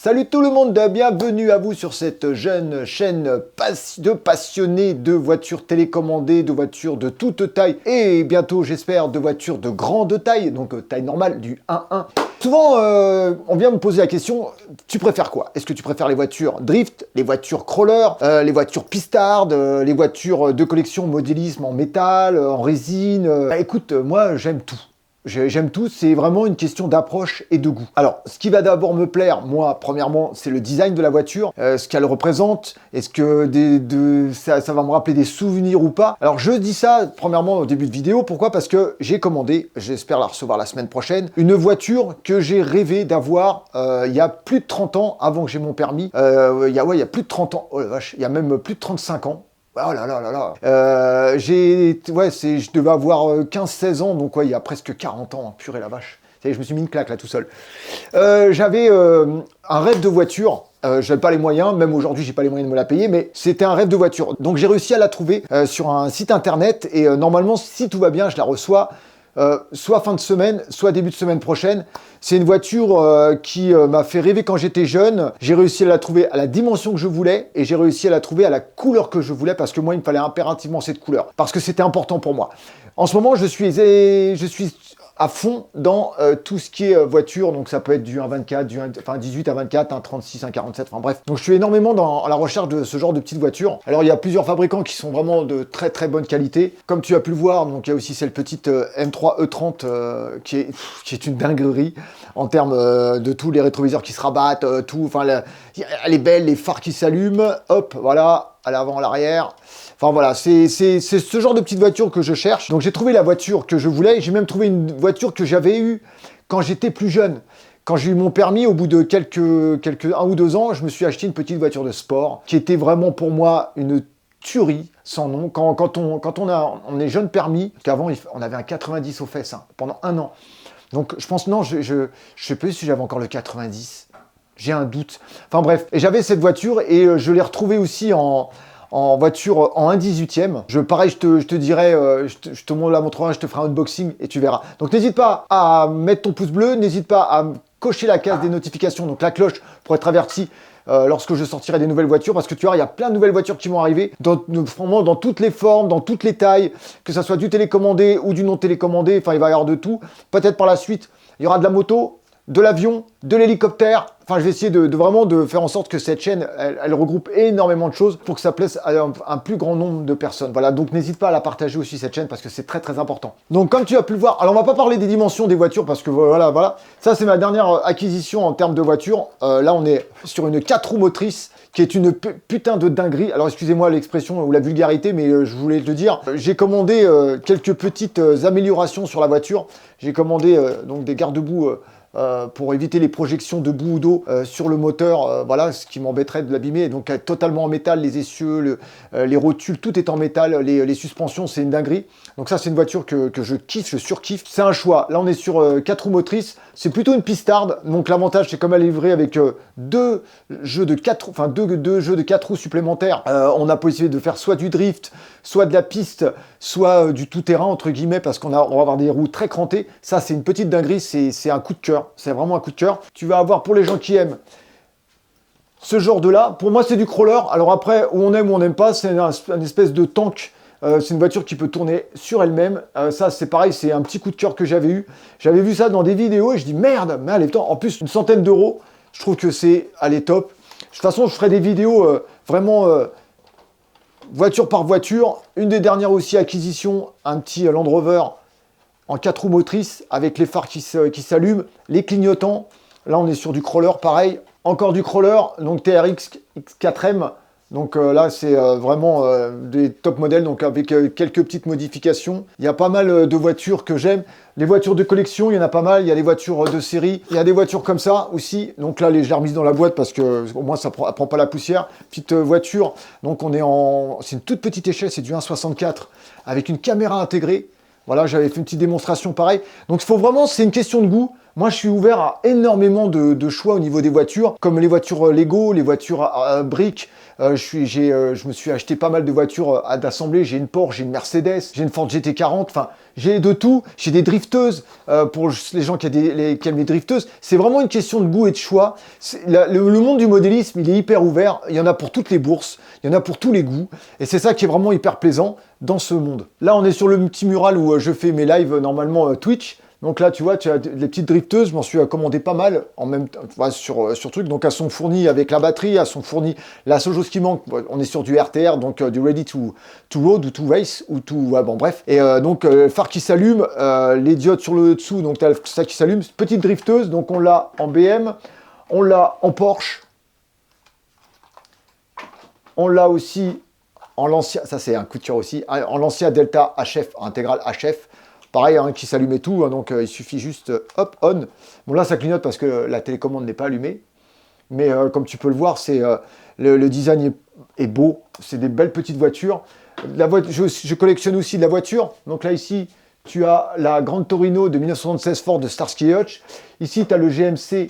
Salut tout le monde, bienvenue à vous sur cette jeune chaîne de passionnés de voitures télécommandées, de voitures de toute taille et bientôt j'espère de voitures de grande taille, donc taille normale du 1.1. Souvent on vient me poser la question, tu préfères quoi? Est-ce que tu préfères les voitures drift, les voitures crawler, les voitures pistardes, les voitures de collection modélisme en métal, en résine? Écoute, moi j'aime tout. J'aime tout, c'est vraiment une question d'approche et de goût. Alors, ce qui va d'abord me plaire, moi, premièrement, c'est le design de la voiture, ce qu'elle représente, est-ce que ça va me rappeler des souvenirs ou pas. Alors, je dis ça, premièrement, au début de vidéo, pourquoi? Parce que j'ai commandé, j'espère la recevoir la semaine prochaine, une voiture que j'ai rêvé d'avoir il y a plus de 30 ans, avant que j'ai mon permis. Il y a plus de 30 ans, oh la vache, il y a même plus de 35 ans. Oh là là là là. Je devais avoir 15-16 ans, donc ouais, il y a presque 40 ans, hein, purée la vache. Ça y est, je me suis mis une claque là tout seul. J'avais un rêve de voiture. J'avais pas les moyens, même aujourd'hui j'ai pas les moyens de me la payer, mais c'était un rêve de voiture. Donc j'ai réussi à la trouver sur un site internet et normalement si tout va bien, je la reçois soit fin de semaine, soit début de semaine prochaine. C'est une voiture qui m'a fait rêver quand j'étais jeune. J'ai réussi à la trouver à la dimension que je voulais et j'ai réussi à la trouver à la couleur que je voulais parce que moi, il me fallait impérativement cette couleur parce que c'était important pour moi. En ce moment, je suis à fond dans tout ce qui est voiture, donc ça peut être du 1.24, du 18 à 24, un 36, un 47, enfin bref. Donc je suis énormément dans la recherche de ce genre de petites voitures. Alors il y a plusieurs fabricants qui sont vraiment de très très bonne qualité. Comme tu as pu le voir, donc il y a aussi cette petite M3 E30 qui est une dinguerie en termes de tous les rétroviseurs qui se rabattent, tout, enfin elle est belle, les phares qui s'allument, hop, voilà, à l'avant, à l'arrière. Enfin voilà, c'est ce genre de petite voiture que je cherche. Donc j'ai trouvé la voiture que je voulais. J'ai même trouvé une voiture que j'avais eue quand j'étais plus jeune. Quand j'ai eu mon permis, au bout de un ou deux ans, je me suis acheté une petite voiture de sport qui était vraiment pour moi une tuerie sans nom. Quand on est jeune permis, parce qu'avant on avait un 90 aux fesses pendant un an. Donc je pense, non, je sais plus si j'avais encore le 90. J'ai un doute. Enfin bref, et j'avais cette voiture et je l'ai retrouvée aussi en voiture en 1/18e. Pareil, je te dirai, je te la montrerai, je te ferai un unboxing et tu verras. Donc n'hésite pas à mettre ton pouce bleu, n'hésite pas à cocher la case des notifications, donc la cloche pour être averti lorsque je sortirai des nouvelles voitures, parce que tu vois, il y a plein de nouvelles voitures qui vont arriver, vraiment dans toutes les formes, dans toutes les tailles, que ça soit du télécommandé ou du non télécommandé, enfin il va y avoir de tout. Peut-être par la suite, il y aura de la moto, de l'avion, de l'hélicoptère. Enfin, je vais essayer de vraiment faire en sorte que cette chaîne, elle regroupe énormément de choses pour que ça plaise à un plus grand nombre de personnes. Voilà, donc n'hésite pas à la partager aussi cette chaîne parce que c'est très très important. Donc comme tu as pu le voir, alors on va pas parler des dimensions des voitures parce que voilà. Ça c'est ma dernière acquisition en termes de voiture. Là on est sur une 4 roues motrices qui est une putain de dinguerie. Alors excusez-moi l'expression ou la vulgarité, mais je voulais te le dire. J'ai commandé quelques petites améliorations sur la voiture. J'ai commandé donc des garde-boue pour éviter les projections de boue ou d'eau sur le moteur, voilà, ce qui m'embêterait de l'abîmer. Donc totalement en métal, les essieux, les rotules, tout est en métal, les suspensions, c'est une dinguerie. Donc ça, c'est une voiture que je kiffe, je surkiffe. C'est un choix. Là, on est sur 4 roues motrices. C'est plutôt une pistarde. Donc l'avantage, c'est comme elle est livrée avec deux jeux de 4 roues supplémentaires. On a possibilité de faire soit du drift, soit de la piste, soit du tout-terrain, entre guillemets, parce on va avoir des roues très crantées. Ça, c'est une petite dinguerie, c'est un coup de cœur. C'est vraiment un coup de cœur. Tu vas avoir, pour les gens qui aiment ce genre de là, pour moi, c'est du crawler. Alors après, où on aime ou on n'aime pas, c'est une espèce de tank. C'est une voiture qui peut tourner sur elle-même. Ça, c'est pareil, c'est un petit coup de cœur que j'avais eu. J'avais vu ça dans des vidéos et je dis merde, mais elle est top. En plus, une centaine d'euros, je trouve que elle est top. De toute façon, je ferai des vidéos vraiment voiture par voiture. Une des dernières aussi acquisitions, un petit Land Rover en 4 roues motrices avec les phares qui s'allument, les clignotants. Là, on est sur du crawler, pareil. Encore du crawler, donc TRX X4M. Donc là, c'est vraiment des top modèles, donc avec quelques petites modifications. Il y a pas mal de voitures que j'aime. Les voitures de collection, il y en a pas mal. Il y a des voitures de série. Il y a des voitures comme ça aussi. Donc là, je l'ai remise dans la boîte parce que au moins, ça prend pas la poussière. Petite voiture. Donc c'est une toute petite échelle, c'est du 1.64 avec une caméra intégrée. Voilà, j'avais fait une petite démonstration pareil. Donc il faut vraiment, c'est une question de goût. Moi, je suis ouvert à énormément de choix au niveau des voitures, comme les voitures Lego, les voitures à briques. Je me suis acheté pas mal de voitures d'assemblée. J'ai une Porsche, j'ai une Mercedes, j'ai une Ford GT40. Enfin, j'ai de tout. J'ai des drifteuses. Pour les gens qui aiment les drifteuses, c'est vraiment une question de goût et de choix. Le monde du modélisme, il est hyper ouvert. Il y en a pour toutes les bourses. Il y en a pour tous les goûts. Et c'est ça qui est vraiment hyper plaisant dans ce monde. Là, on est sur le petit mural où je fais mes lives normalement Twitch. Donc là, tu vois, tu as des petites drifteuses, je m'en suis commandé pas mal en même temps, sur truc. Donc elles sont fournies avec la batterie, elles sont fournies. La seule chose qui manque, on est sur du RTR, donc du Ready to Road ou to Race ou to, ouais, bon bref. Et donc phare qui s'allume, les diodes sur le dessous, donc tu as ça qui s'allume. Petite drifteuse, donc on l'a en BM, on l'a en Porsche, on l'a aussi en Lancia, ça c'est un coup de cœur aussi, en Lancia Delta HF, intégrale HF. Pareil, hein, qui s'allume et tout, hein, donc il suffit juste, hop, on. Bon là, ça clignote parce que la télécommande n'est pas allumée. Mais comme tu peux le voir, le design est beau. C'est des belles petites voitures. Je collectionne aussi de la voiture. Donc là, ici, tu as la Grande Torino de 1976 Ford de Starsky Hutch. Ici, tu as le GMC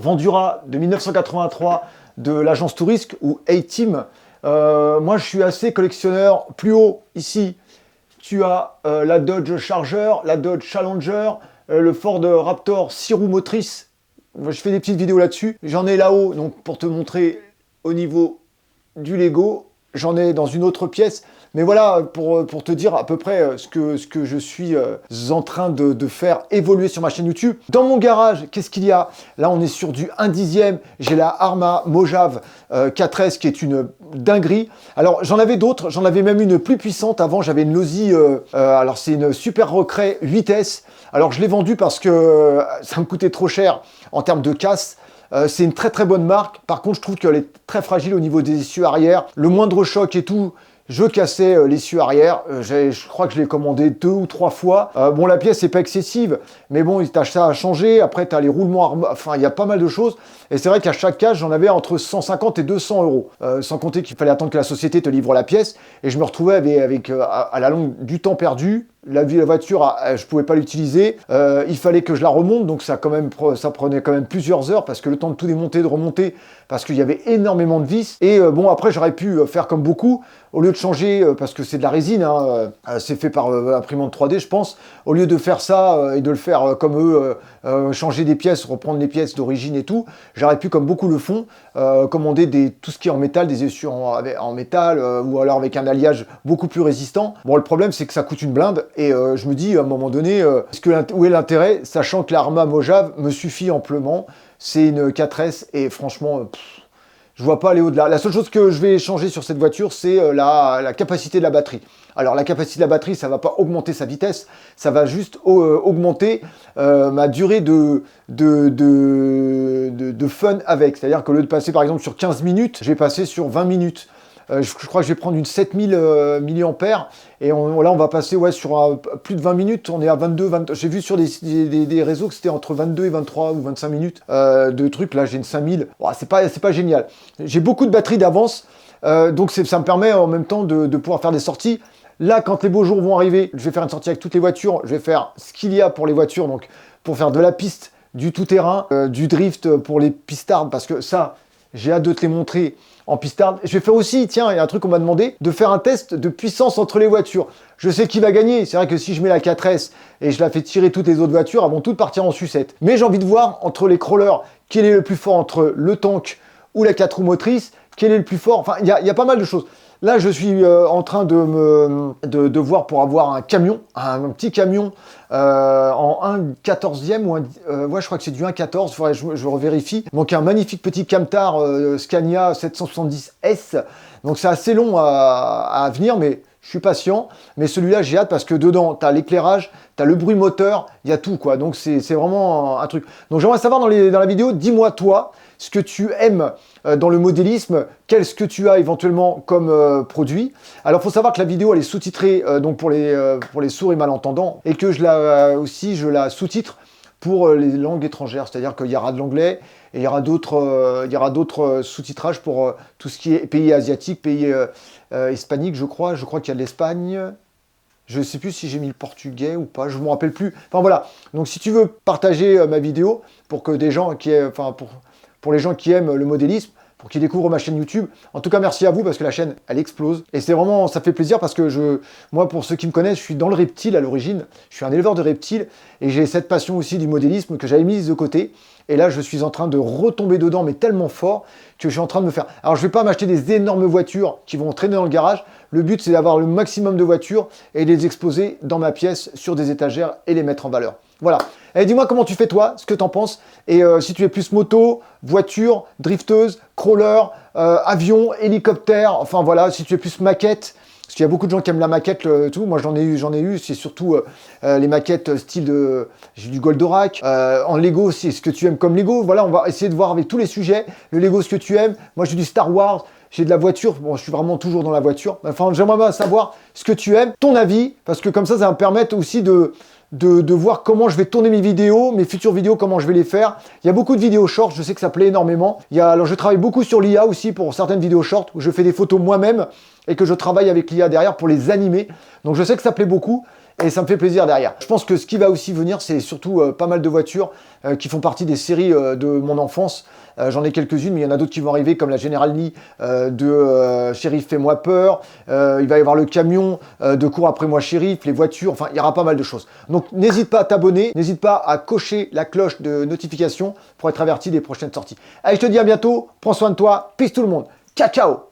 Vendura de 1983 de l'agence Tourisque ou A-Team. Moi, je suis assez collectionneur. Plus haut, ici, tu as la Dodge Charger, la Dodge Challenger, le Ford Raptor 6 roues motrices. Je fais des petites vidéos là-dessus. J'en ai là-haut, donc pour te montrer au niveau du Lego. J'en ai dans une autre pièce. Mais voilà, pour te dire à peu près ce que je suis en train de faire évoluer sur ma chaîne YouTube. Dans mon garage, qu'est-ce qu'il y a? Là, on est sur du 1/10. J'ai la Arrma Mojave 4S qui est une dinguerie. Alors, j'en avais d'autres. J'en avais même une plus puissante. Avant, j'avais une Losi. Alors, c'est une Super Recray 8S. Alors, je l'ai vendue parce que ça me coûtait trop cher en termes de casse. C'est une très très bonne marque. Par contre, je trouve qu'elle est très fragile au niveau des essieux arrière. Le moindre choc et tout, je cassais l'essieu arrière. Je crois que je l'ai commandé 2 ou 3 fois. Bon, la pièce n'est pas excessive, mais bon, tu as ça à changer. Après, tu as les roulements, enfin, il y a pas mal de choses. Et c'est vrai qu'à chaque case, j'en avais entre 150 et 200 euros. Sans compter qu'il fallait attendre que la société te livre la pièce. Et je me retrouvais avec à la longue du temps perdu. La voiture, je pouvais pas l'utiliser. Il fallait que je la remonte, donc ça prenait quand même plusieurs heures parce que le temps de tout démonter, de remonter, parce qu'il y avait énormément de vis. Et bon, après, j'aurais pu faire comme beaucoup, au lieu de changer, parce que c'est de la résine, hein, c'est fait par imprimante 3D, je pense. Au lieu de faire ça et de le faire comme eux, changer des pièces, reprendre les pièces d'origine et tout, j'aurais pu, comme beaucoup le font, commander tout ce qui est en métal, des essieux en métal, ou alors avec un alliage beaucoup plus résistant. Bon, le problème, c'est que ça coûte une blinde. Et je me dis, à un moment donné, où est l'intérêt, sachant que l'Arrma Mojave me suffit amplement. C'est une 4S et franchement, je vois pas aller au-delà. La seule chose que je vais changer sur cette voiture, c'est la capacité de la batterie. Alors la capacité de la batterie, ça va pas augmenter sa vitesse, ça va juste augmenter ma durée de fun avec. C'est-à-dire qu'au lieu de passer par exemple sur 15 minutes, je vais passer sur 20 minutes. Je crois que je vais prendre une 7000 mAh et là on va passer sur plus de 20 minutes, on est à 22. J'ai vu sur des réseaux que c'était entre 22 et 23 ou 25 minutes de trucs. Là j'ai une 5000, bon, c'est pas génial. J'ai beaucoup de batterie d'avance, donc ça me permet en même temps de pouvoir faire des sorties. Là, quand les beaux jours vont arriver, je vais faire une sortie avec toutes les voitures, je vais faire ce qu'il y a pour les voitures, donc pour faire de la piste, du tout-terrain, du drift pour les pistards, parce que ça, j'ai hâte de te les montrer en pistard. Je vais faire aussi, tiens, il y a un truc qu'on m'a demandé, de faire un test de puissance entre les voitures. Je sais qui va gagner. C'est vrai que si je mets la 4S et je la fais tirer toutes les autres voitures, elles vont toutes partir en sucette. Mais j'ai envie de voir entre les crawlers, quel est le plus fort entre le tank ou la 4 roues motrices, quel est le plus fort. Enfin, il y a pas mal de choses. Là, je suis en train de voir pour avoir un camion, un petit camion en 1/14e ou ouais, je crois que c'est du 1/14, faudrait que je revérifie. Donc un magnifique petit Camtar Scania 770S. Donc c'est assez long à venir, mais je suis patient. Mais celui-là, j'ai hâte parce que dedans, tu as l'éclairage, tu as le bruit moteur, il y a tout, quoi. Donc c'est vraiment un truc. Donc j'aimerais savoir dans la vidéo, dis-moi toi, ce que tu aimes dans le modélisme, qu'est-ce que tu as éventuellement comme produit. Alors il faut savoir que la vidéo elle est sous-titrée donc pour les sourds et malentendants et que je la sous-titre pour les langues étrangères, c'est-à-dire qu'il y aura de l'anglais et il y aura d'autres sous-titrages pour tout ce qui est pays asiatiques, pays hispaniques, je crois qu'il y a de l'Espagne. Je sais plus si j'ai mis le portugais ou pas, je ne me rappelle plus. Enfin voilà, donc si tu veux partager ma vidéo pour que des gens qui aient, enfin pour les gens qui aiment le modélisme, pour qu'ils découvrent ma chaîne YouTube. En tout cas, merci à vous parce que la chaîne, elle explose. Et c'est vraiment, ça fait plaisir parce que moi, pour ceux qui me connaissent, je suis dans le reptile à l'origine. Je suis un éleveur de reptiles et j'ai cette passion aussi du modélisme que j'avais mise de côté. Et là, je suis en train de retomber dedans, mais tellement fort que je suis en train de me faire... Alors, je ne vais pas m'acheter des énormes voitures qui vont traîner dans le garage. Le but, c'est d'avoir le maximum de voitures et de les exposer dans ma pièce sur des étagères et les mettre en valeur. Voilà. Et dis-moi comment tu fais toi, ce que tu en penses. Et si tu es plus moto, voiture, drifteuse, crawler, avion, hélicoptère, enfin voilà, si tu es plus maquette. Parce qu'il y a beaucoup de gens qui aiment la maquette, tout. Moi, j'en ai eu. C'est surtout les maquettes style de... J'ai du Goldorak. En Lego, c'est ce que tu aimes comme Lego. Voilà, on va essayer de voir avec tous les sujets. Le Lego, ce que tu aimes. Moi, j'ai du Star Wars. J'ai de la voiture. Bon, je suis vraiment toujours dans la voiture. Enfin, j'aimerais bien savoir ce que tu aimes, ton avis. Parce que comme ça va me permettre aussi de voir comment je vais tourner mes vidéos, mes futures vidéos, comment je vais les faire. Il y a beaucoup de vidéos short, je sais que ça plaît énormément. Alors je travaille beaucoup sur l'IA aussi pour certaines vidéos short où je fais des photos moi-même et que je travaille avec l'IA derrière pour les animer. Donc je sais que ça plaît beaucoup et ça me fait plaisir derrière. Je pense que ce qui va aussi venir, c'est surtout pas mal de voitures qui font partie des séries de mon enfance. J'en ai quelques-unes, mais il y en a d'autres qui vont arriver, comme la General Lee de Shérif Fais-moi peur. Il va y avoir le camion de Cours après moi Shérif, les voitures, enfin, il y aura pas mal de choses. Donc, n'hésite pas à t'abonner, n'hésite pas à cocher la cloche de notification pour être averti des prochaines sorties. Allez, je te dis à bientôt, prends soin de toi, peace tout le monde, ciao, ciao!